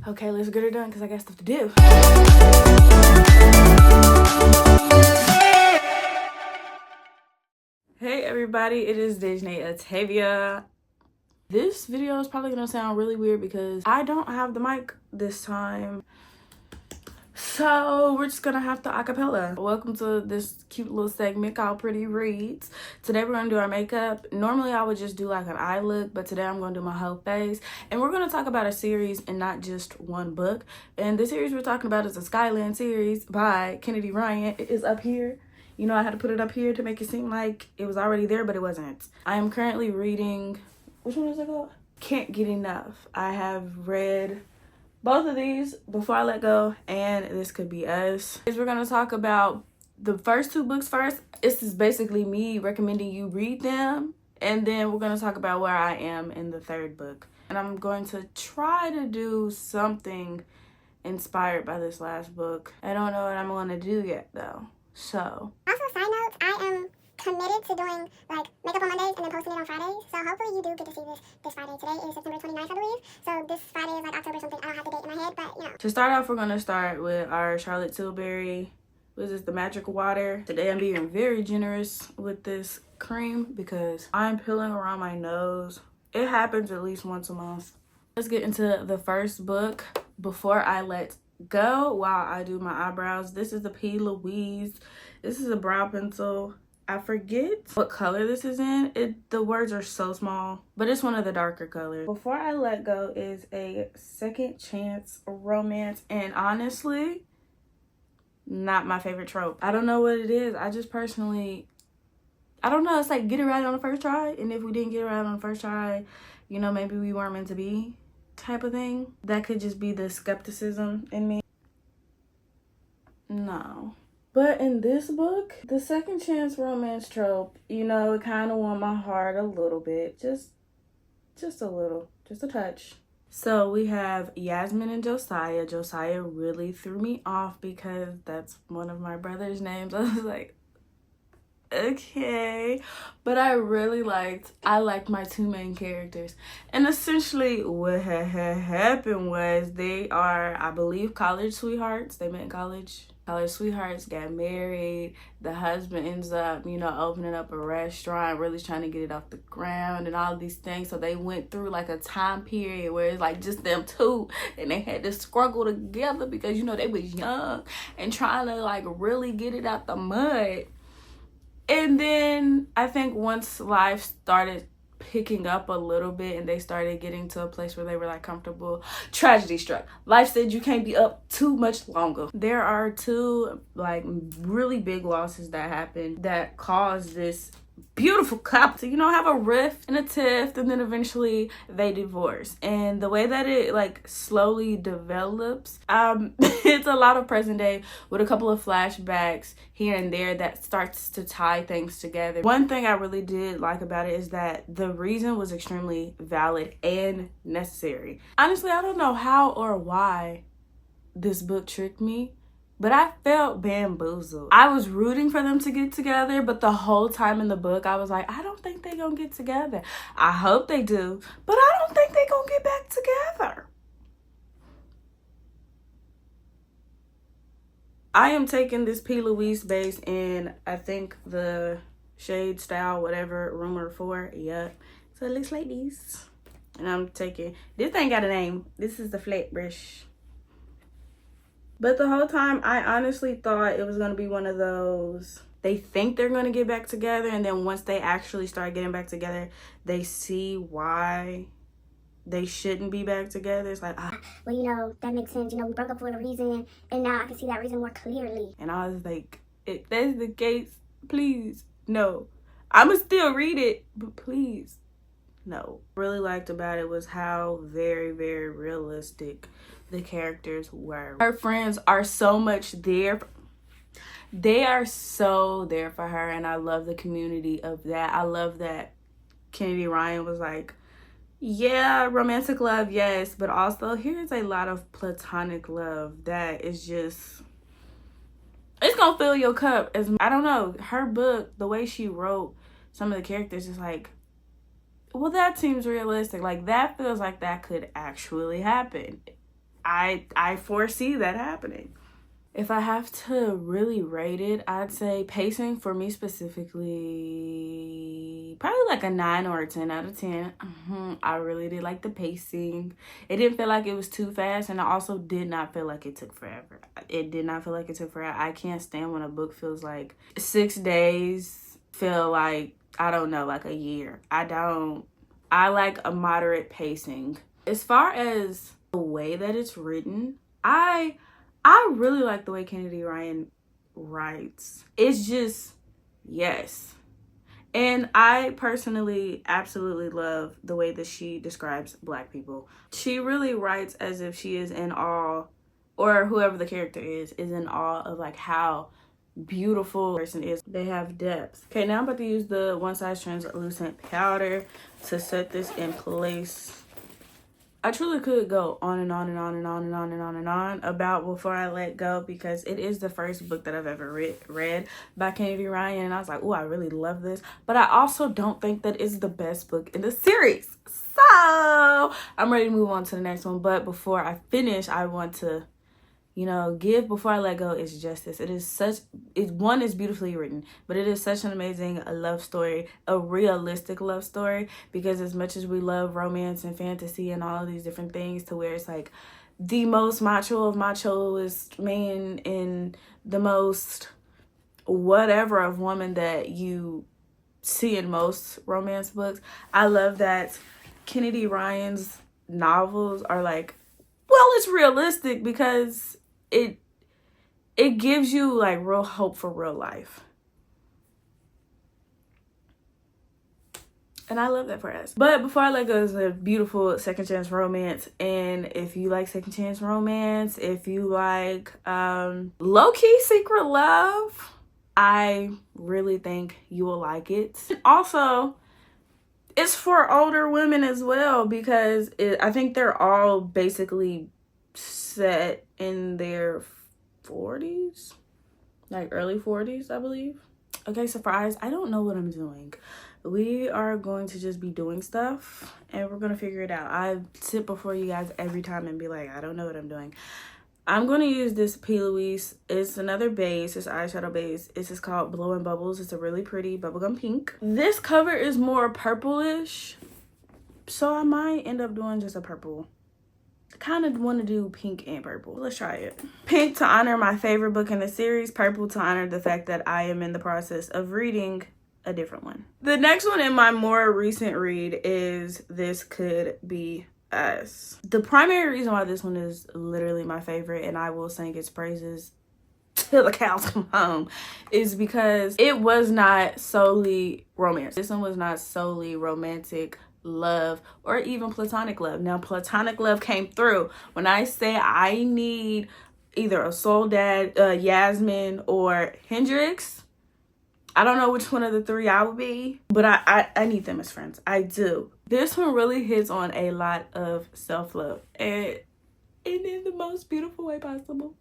Okay, let's get her done because I got stuff to do. Hey everybody, it is Disney Atavia. This video is probably gonna sound really weird because I don't have the mic this time. So we're just gonna have to acapella. Welcome to this cute little segment called Pretty Reads. Today we're gonna do our makeup. Normally I would just do like an eye look, but today I'm gonna do my whole face. And we're gonna talk about a series and not just one book. And the series we're talking about is the Skyland series by Kennedy Ryan. It is up here. You know, I had to put it up here to make it seem like it was already there, but it wasn't. I am currently reading, which one is it called? Can't Get Enough. I have read both of these, Before I Let Go and This Could Be Us. We're going to talk about the first two books first. This is basically me recommending you read them. And then we're going to talk about where I am in the third book. And I'm going to try to do something inspired by this last book. I don't know what I'm going to do yet, though. So. Also, side note, I am committed to doing like makeup on Mondays and then posting it on Fridays. So hopefully you do get to see this Friday. Today is September 29th, I believe. So this Friday is like October something. I don't have the date in my head, but you know. To start off, we're going to start with our Charlotte Tilbury. This is the Magic Water. Today I'm being very generous with this cream because I'm peeling around my nose. It happens at least once a month. Let's get into the first book, Before I Let Go, while I do my eyebrows. This is the P. Louise. This is a brow pencil. I forget what color this is in. The words are so small, but it's one of the darker colors. Before I Let Go is a second chance romance, and honestly, not my favorite trope. I don't know what it is. I just personally, I don't know. It's like get it right on the first try, and if we didn't get it right on the first try, you know, maybe we weren't meant to be type of thing. That could just be the skepticism in me. No. But in this book, the second chance romance trope, you know, it kind of won my heart a little bit. Just a little. Just a touch. So we have Yasmin and Josiah. Josiah really threw me off because that's one of my brother's names. I was like, okay. But I liked my two main characters. And essentially what had happened was they are, I believe, college sweethearts. They met in college sweethearts, got married. The husband ends up, you know, opening up a restaurant, really trying to get it off the ground and all of these things. So they went through like a time period where it's like just them two and they had to struggle together because, you know, they was young and trying to like really get it out the mud. And then I think once life started picking up a little bit and they started getting to a place where they were like comfortable, tragedy struck. Life said you can't be up too much longer. There are two like really big losses that happened that caused this beautiful couple to, you know, have a rift and a tiff, and then eventually they divorce. And the way that it like slowly develops, it's a lot of present day with a couple of flashbacks here and there that starts to tie things together. One thing I really did like about it is that the reason was extremely valid and necessary. Honestly, I don't know how or why this book tricked me, but I felt bamboozled. I was rooting for them to get together, but the whole time in the book, I was like, I don't think they're gonna get together. I hope they do, but I don't think they're gonna get back together. I am taking this P. Louise base in, I think, the shade style, whatever, Rumor 4. Yep. So it looks like this. And I'm taking, this ain't got a name. This is the flat brush. But the whole time, I honestly thought it was going to be one of those, they think they're going to get back together, and then once they actually start getting back together, they see why they shouldn't be back together. It's like, well, you know, that makes sense. You know, we broke up for a reason, and now I can see that reason more clearly. And I was like, if that's the case, please, no. I'ma still read it, but please, no. What I really liked about it was how very, very realistic the characters were. Her friends are so much there. They are so there for her, and I love the community of that. I love that Kennedy Ryan was like, yeah, romantic love, yes, but also here's a lot of platonic love that is just, it's gonna fill your cup. I don't know, her book, the way she wrote some of the characters is like, well, that seems realistic. Like, that feels like that could actually happen. I foresee that happening. If I have to really rate it, I'd say pacing for me specifically, probably like a 9 or a 10 out of 10. I really did like the pacing. It didn't feel like it was too fast, and I also did not feel like it took forever. It did not feel like it took forever. I can't stand when a book feels like 6 days feel like, I don't know, like a year. I like a moderate pacing. As far as the way that it's written, I really like the way Kennedy Ryan writes. It's just, yes. And I personally absolutely love the way that she describes Black people. She really writes as if she is in awe, or whoever the character is in awe of like how beautiful a person is. They have depth. Okay, now I'm about to use the One Size Translucent powder to set this in place. I truly could go on and on and on and on and on and on and on about Before I Let Go, because it is the first book that I've ever read by Kennedy Ryan, and I was like, oh, I really love this. But I also don't think that it's the best book in the series. So I'm ready to move on to the next one. But before I finish, I want to, give Before I Let Go its justice. One is beautifully written, but it is such an amazing love story, a realistic love story, because as much as we love romance and fantasy and all of these different things, to where it's like the most macho of machoist man and the most whatever of woman that you see in most romance books, I love that Kennedy Ryan's novels are like, well, it's realistic because it gives you like real hope for real life. And I love that for us. But Before I Let Go is a beautiful second chance romance. And if you like second chance romance, if you like low-key secret love, I really think you will like it. Also, it's for older women as well, because I think they're all basically set in their 40s, like early 40s, I believe. Okay, surprise, I don't know what I'm doing. We are going to just be doing stuff and we're going to figure it out. I sit before you guys every time and be like, I don't know what I'm doing. I'm going to use this P. Louise. It's another base. It's eyeshadow base. It's just called Blowing Bubbles. It's a really pretty bubblegum pink. This cover is more purplish, so I might end up doing just a purple. I kind of want to do pink and purple. Let's try it. Pink to honor my favorite book in the series. Purple to honor the fact that I am in the process of reading a different one. The next one in my more recent read is This Could Be Us. The primary reason why this one is literally my favorite, and I will sing its praises till the cows come home, is because it was not solely romance. This one was not solely romantic love or even platonic love. Now, platonic love came through. When I say I need either a soul dad, Yasmin, or Hendrix, I don't know which one of the three I would be, but I need them as friends. I do. This one really hits on a lot of self-love, and in the most beautiful way possible.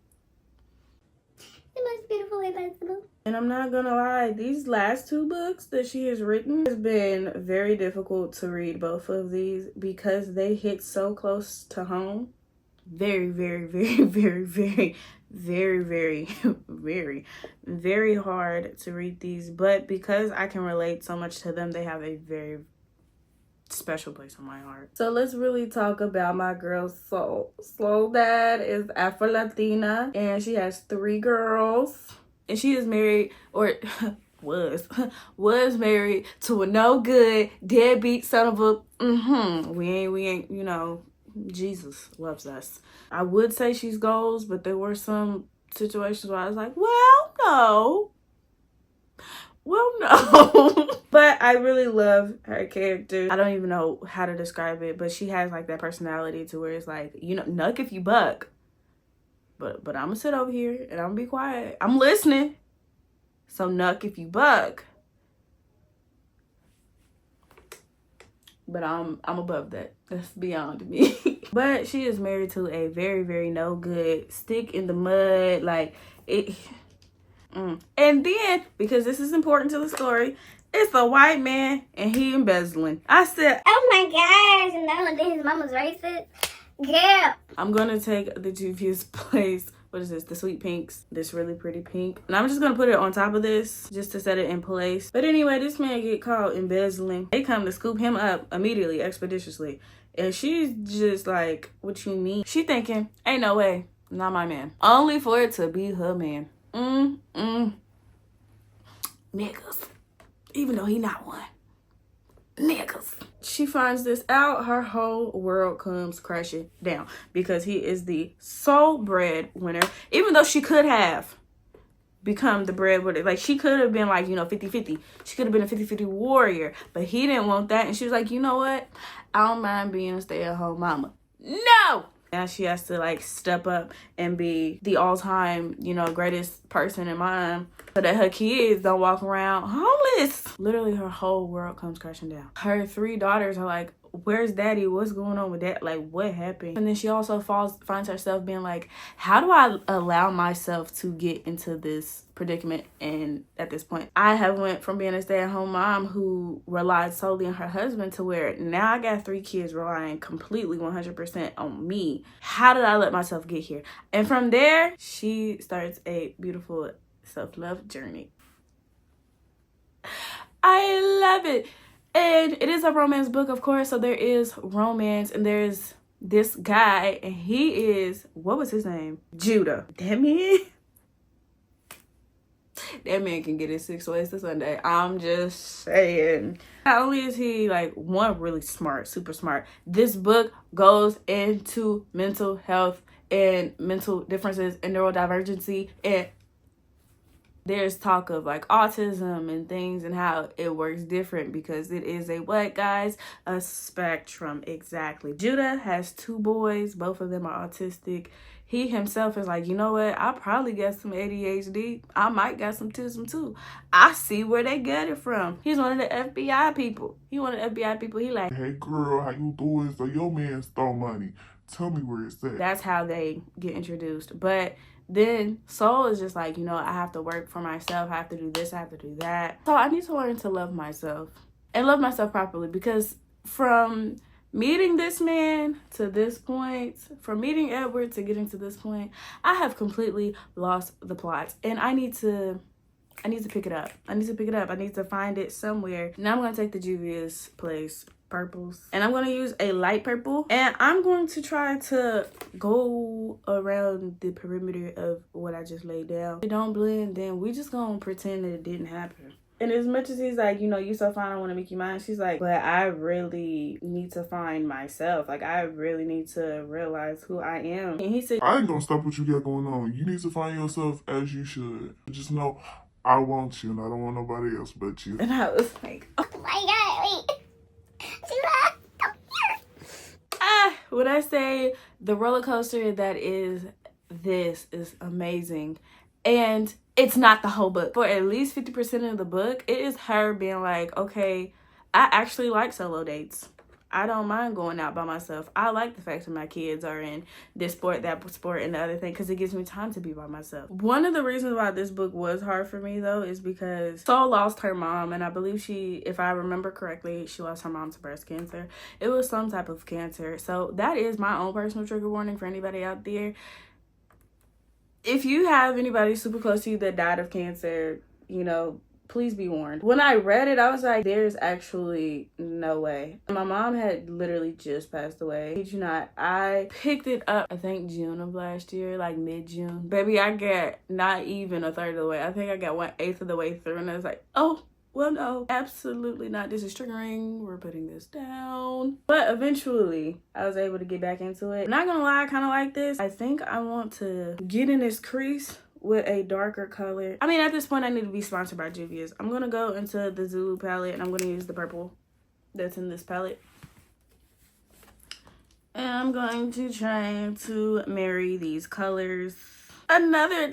The most beautiful way possible. And I'm not gonna lie, these last two books that she has written has been very difficult to read, both of these, because they hit so close to home. Very, very, very, very, very, very, very, very, very hard to read these. But because I can relate so much to them, they have a very special place in my heart. So let's really talk about my girl Soul. Soul dad is Afro-Latina, and she has 3 girls. And she is married, or was married to a no good deadbeat son of a we ain't Jesus loves us. I would say she's goals, but there were some situations where I was like, well, no. But I really love her character. I don't even know how to describe it, but she has like that personality to where it's like, nuck if you buck. But I'm gonna sit over here and I'm gonna be quiet. I'm listening. So nuck if you buck. But I'm above that. That's beyond me. But she is married to a very, very no good, stick in the mud, like it. And then, because this is important to the story, it's a white man and he embezzling. I said, oh my gosh, and not only that, his mama's racist. Girl. I'm gonna take the Juvia's Place. What is this? The Sweet Pinks. This really pretty pink. And I'm just gonna put it on top of this just to set it in place. But anyway, this man get caught embezzling. They come to scoop him up immediately, expeditiously. And she's just like, what you mean? She thinking, ain't no way. Not my man. Only for it to be her man. Niggas. Even though he not one. Niggas. She finds this out, her whole world comes crashing down because he is the sole breadwinner. Even though she could have become the breadwinner, like she could have been like, 50-50. She could have been a 50-50 warrior, but he didn't want that. And she was like, you know what? I don't mind being a stay-at-home mama. No! Now she has to like step up and be the all-time, greatest person in mind so that her kids don't walk around homeless. Literally her whole world comes crashing down. Her 3 daughters are like, where's daddy? What's going on with that? Like, what happened? And then she also finds herself being like, how do I allow myself to get into this predicament? And at this point, I have went from being a stay-at-home mom who relied solely on her husband to where now I got 3 kids relying completely 100% on me. How did I let myself get here? And from there, she starts a beautiful self-love journey. I love it. And it is a romance book, of course, so there is romance, and there's this guy, and he is, what was his name? Judah. That man can get his 6 ways to Sunday. I'm just saying. Not only is he like one really smart, super smart, this book goes into mental health and mental differences and neurodivergency, and there's talk of like autism and things and how it works different because it is a what, guys? A spectrum. Exactly. Judah has 2 boys. Both of them are autistic. He himself is like, you know what? I probably got some ADHD. I might got some autism too. I see where they get it from. He's one of the FBI people. He like, hey girl, how you doing? So your man stole money. Tell me where it's at. That's how they get introduced. But then Soul is just like, I have to work for myself. I have to do this. I have to do that. So I need to learn to love myself and love myself properly, because from meeting this man to this point, from meeting Edward to getting to this point, I have completely lost the plot, and I need to pick it up. I need to find it somewhere. Now I'm going to take the Juvia's Place purples, and I'm going to use a light purple, and I'm going to try to go around the perimeter of what I just laid down. If it don't blend, then we just going to pretend that it didn't happen. And as much as he's like, you so fine, I want to make you mine, she's like, but I really need to find myself. Like, I really need to realize who I am. And he said, I ain't gonna stop what you got going on. You need to find yourself as you should. Just know I want you and I don't want nobody else but you. And I was like, oh my God, wait. When I say the roller coaster that is this is amazing. And it's not the whole book. For at least 50% of the book, it is her being like, okay, I actually like solo dates. I don't mind going out by myself. I like the fact that my kids are in this sport, that sport, and the other thing, because it gives me time to be by myself. One of the reasons why this book was hard for me, though, is because Soul lost her mom, and I believe if I remember correctly, she lost her mom to breast cancer. It was some type of cancer. So that is my own personal trigger warning for anybody out there. If you have anybody super close to you that died of cancer, please be warned. When I read it, I was like, there's actually no way. My mom had literally just passed away. Did you not? I picked it up, I think June of last year, like mid-June. Baby, I got not even a third of the way. I think I got 1/8 of the way through, and I was like, oh, well, no, absolutely not. This is triggering. We're putting this down. But eventually, I was able to get back into it. Not gonna lie, I kind of like this. I think I want to get in this crease with a darker color. I mean, at this point, I need to be sponsored by Juvia's. I'm gonna go into the Zulu palette, and I'm gonna use the purple that's in this palette. And I'm going to try to marry these colors. Another,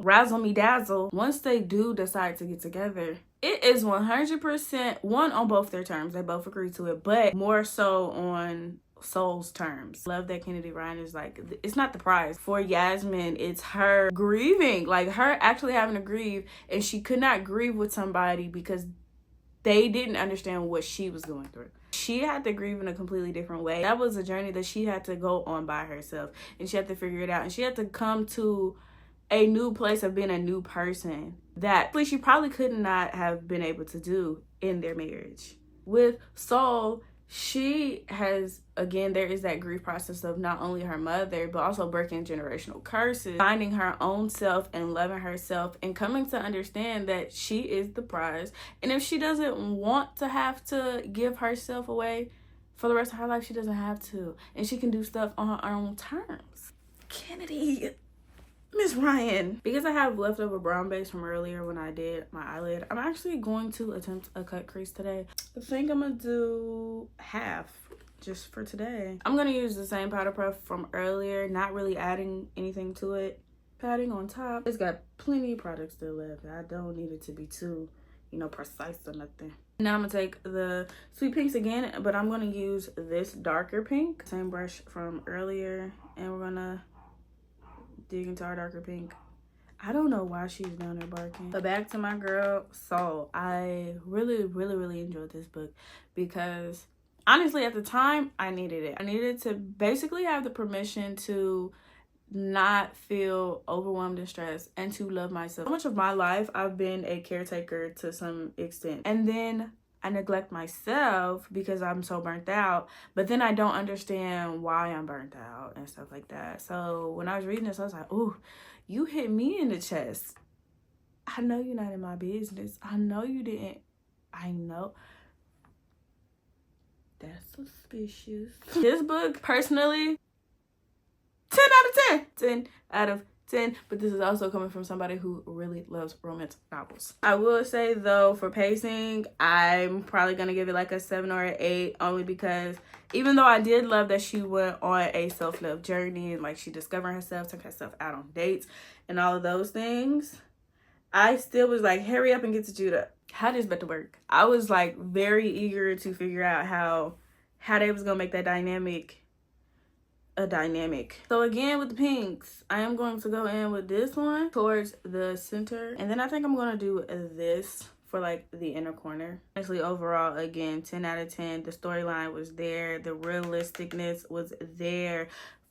razzle me dazzle. Once they do decide to get together, it is 100% one on both their terms. They both agree to it, but more so on Soul's terms. Love that Kennedy Ryan is like, it's not the prize. For Yasmin, it's her grieving, like her actually having to grieve, and she could not grieve with somebody because they didn't understand what she was going through. She had to grieve in a completely different way. That was a journey that she had to go on by herself, and she had to figure it out, and she had to come to a new place of being a new person that she probably could not have been able to do in their marriage. With Soul, she has, again, there is that grief process of not only her mother, but also breaking generational curses, finding her own self and loving herself, and coming to understand that she is the prize. And if she doesn't want to have to give herself away for the rest of her life, she doesn't have to. And she can do stuff on her own terms. Kennedy, Miss Ryan. Because I have leftover brown base from earlier when I did my eyelid, I'm actually going to attempt a cut crease today. I think I'm gonna do half just for today. I'm gonna use the same powder puff from earlier, not really adding anything to it. Patting on top. It's got plenty of products still left. I don't need it to be too, precise or nothing. Now I'm gonna take the Sweet Pinks again, but I'm gonna use this darker pink. Same brush from earlier, and we're gonna dig into our darker pink. I don't know why she's down there barking. But back to my girl, Soul. I really, really, really enjoyed this book because honestly, at the time, I needed it. I needed to basically have the permission to not feel overwhelmed and stressed and to love myself. So much of my life, I've been a caretaker to some extent. And then I neglect myself because I'm so burnt out, but then I don't understand why I'm burnt out and stuff like that. So when I was reading this, I was like, ooh, you hit me in the chest. I know you're not in my business. I know you didn't. I know. That's suspicious. This book, personally, 10 out of 10. 10 out of 10, but this is also coming from somebody who really loves romance novels. I will say though, for pacing, I'm probably gonna give it like a 7 or an 8, only because even though I did love that she went on a self-love journey and like she discovered herself, took herself out on dates and all of those things, I still was like, hurry up and get to Judah. How does better work? I was like very eager to figure out how they was gonna make that dynamic a dynamic. So again, with the pinks, I am going to go in with this one towards the center, and then I think I'm going to do this for like the inner corner. Honestly, overall, again, 10 out of 10. The storyline was there, the realisticness was there,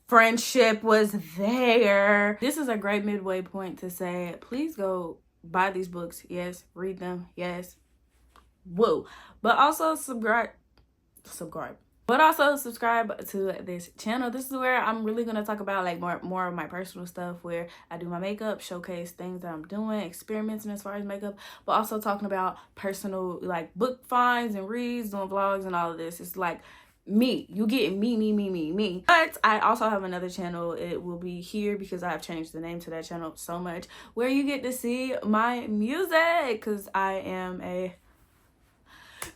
friendship was there. This is a great midway point to say, please go buy these books. Yes, read them. Yes, whoa, but also subscribe. But also subscribe to this channel. This is where I'm really going to talk about like more of my personal stuff, where I do my makeup, showcase things that I'm doing, experimenting as far as makeup, but also talking about personal like book finds and reads, doing vlogs and all of this. It's like me. You get me. But I also have another channel. It will be here because I have changed the name to that channel so much, where you get to see my music, because I am a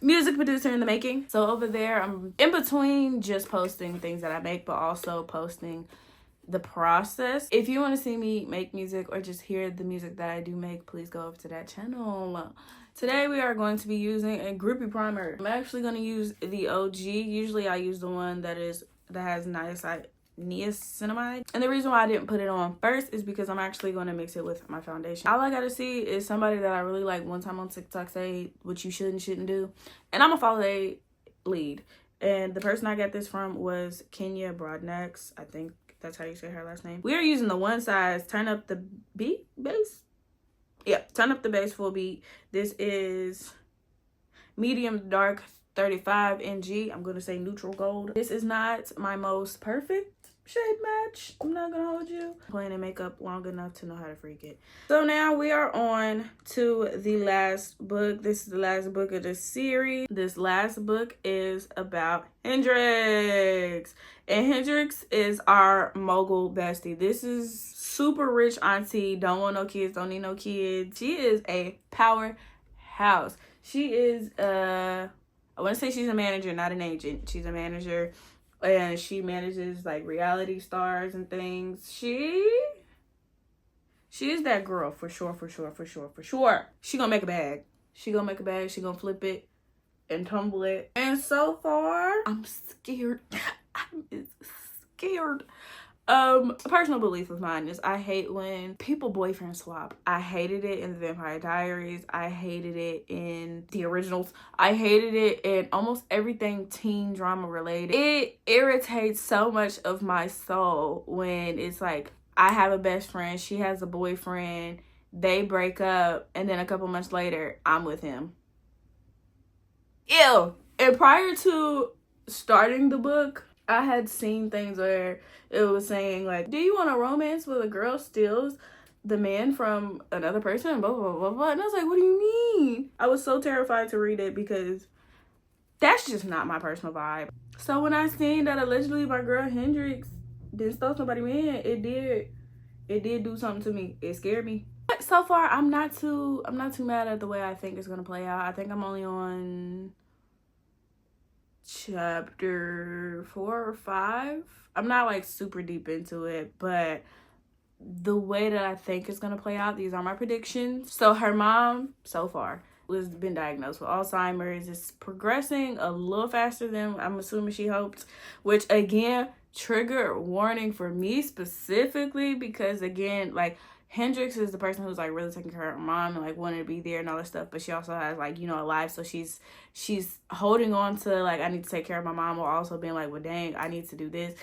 music producer in the making. So over there, I'm in between just posting things that I make, but also posting the process. If you want to see me make music or just hear the music that I do make, please go over to that channel. Today we are going to be using a groupie primer. I'm actually going to use the OG. Usually I use the one that has niacinamide. And the reason why I didn't put it on first is because I'm actually going to mix it with my foundation. All I gotta see is somebody that I really like one time on TikTok say what you should and shouldn't do, and I'm gonna follow their lead. And the person I got this from was Kenya Broadnax. I think that's how you say her last name. We are using the one size turn up the base. Yeah, turn up the base full beat. This is medium dark 35 NG. I'm gonna say neutral gold. This is not my most perfect shade match. I'm not gonna hold you. Playing in makeup long enough to know how to freak it. So now we are on to the last book. This is the last book of the series. This last book is about Hendrix. And Hendrix is our mogul bestie. This is super rich auntie. Don't want no kids. Don't need no kids. She is a powerhouse. She is I want to say she's a manager, not an agent. She's a manager, and she manages like reality stars and things. She is that girl for sure. She gonna make a bag. She gonna flip it and tumble it. And so far, I'm scared. I'm scared. A personal belief of mine is I hate when people boyfriend swap. I hated it in the Vampire Diaries. I hated it in the originals. I hated it in almost everything teen drama related. It irritates so much of my soul when it's like, I have a best friend, she has a boyfriend, they break up, and then a couple months later, I'm with him. Ew. And prior to starting the book, I had seen things where it was saying like, do you want a romance where the girl steals the man from another person? Blah, blah, blah, blah. And I was like, what do you mean? I was so terrified to read it because that's just not my personal vibe. So when I seen that allegedly my girl Hendrix did stole somebody, man, it did do something to me. It scared me. But so far, I'm not too mad at the way I think it's gonna play out. I think I'm only on chapter 4 or 5. I'm not like super deep into it, but the way that I think it's gonna play out, these are my predictions. So her mom so far has been diagnosed with Alzheimer's. It's progressing a little faster than I'm assuming she hoped, which again, trigger warning for me specifically, because again, like, Hendrix is the person who's like really taking care of her mom and like wanting to be there and all this stuff, but she also has like, you know, a life, so she's holding on to like, I need to take care of my mom, while also being like, well dang, I need to do this.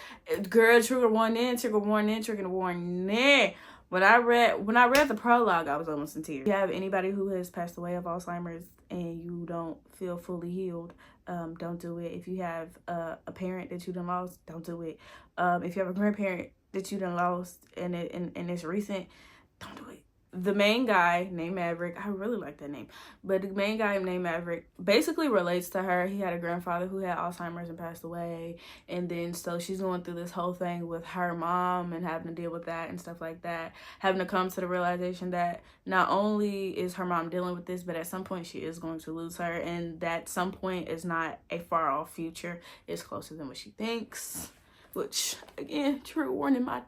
Girl, trigger warning. When I read the prologue, I was almost in tears. If you have anybody who has passed away of Alzheimer's and you don't feel fully healed, don't do it. If you have a parent that you done lost, don't do it. If you have a grandparent that you done lost and it's recent, don't do it. The main guy named Maverick, I really like that name, but the main guy named Maverick basically relates to her. He had a grandfather who had Alzheimer's and passed away, and then so she's going through this whole thing with her mom and having to deal with that and stuff like that, having to come to the realization that not only is her mom dealing with this, but at some point she is going to lose her, and that some point is not a far off future. It's closer than what she thinks, which again, true warning, my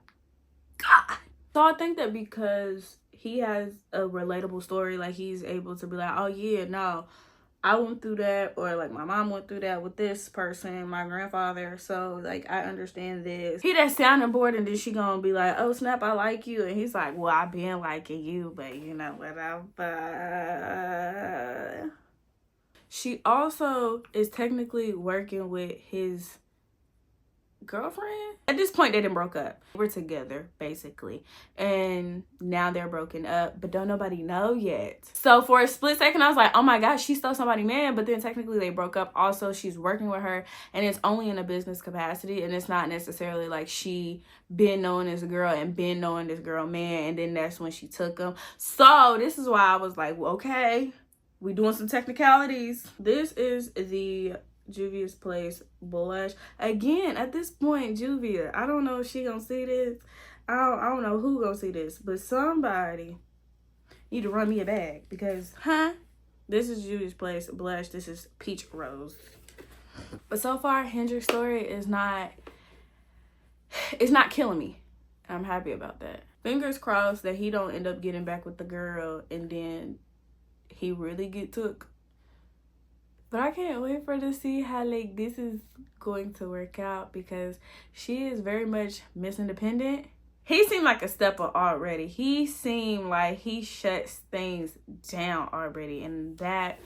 God. So I think that because he has a relatable story, like he's able to be like, oh yeah, no, I went through that, or like my mom went through that with this person, my grandfather, so like I understand this. He that sounding bored, and then she gonna be like, oh snap, I like you, and he's like, well, I've been liking you, but you know whatever. She also is technically working with his girlfriend. At this point, they done broke up. We're together, basically. And now they're broken up, but don't nobody know yet. So for a split second, I was like, oh my gosh, she stole somebody's man, but then technically they broke up. Also, she's working with her, and it's only in a business capacity, and it's not necessarily like she been knowing this girl and been knowing this girl man, and then that's when she took him. So this is why I was like, well, okay, we doing some technicalities. This is the Juvia's Place blush. Again, at this point, Juvia, I don't know if she gonna see this. I don't know who gonna see this, but somebody need to run me a bag, because this is Juvia's Place blush. This is Peach Rose. But so far, Hendrix's story is not killing me. I'm happy about that. Fingers crossed that he don't end up getting back with the girl and then he really get took. But I can't wait for to see how like this is going to work out, because she is very much Miss Independent. He seemed like a stepper already. He seemed like he shuts things down already, and that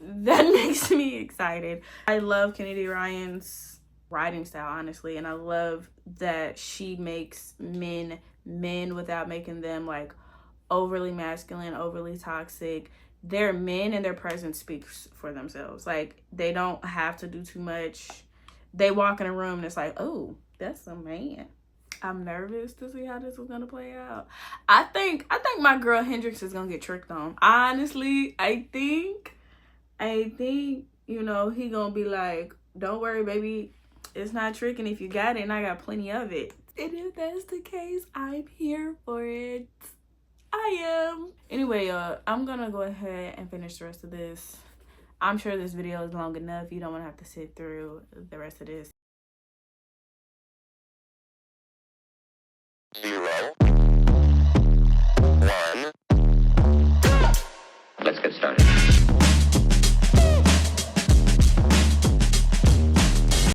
makes me excited. I love Kennedy Ryan's writing style, honestly, and I love that she makes men without making them like overly masculine, overly toxic. They're men, and their presence speaks for themselves. Like, they don't have to do too much. They walk in a room and it's like, oh, that's a man. I'm nervous to see how this is gonna play out. I think my girl Hendrix is gonna get tricked on. Honestly, I think, you know, he gonna be like, don't worry, baby, it's not tricking if you got it, and I got plenty of it. And if that's the case, I'm here for it. I am. Anyway, I'm gonna go ahead and finish the rest of this. I'm sure this video is long enough. You don't want to have to sit through the rest of this. 0, 1. Let's get started.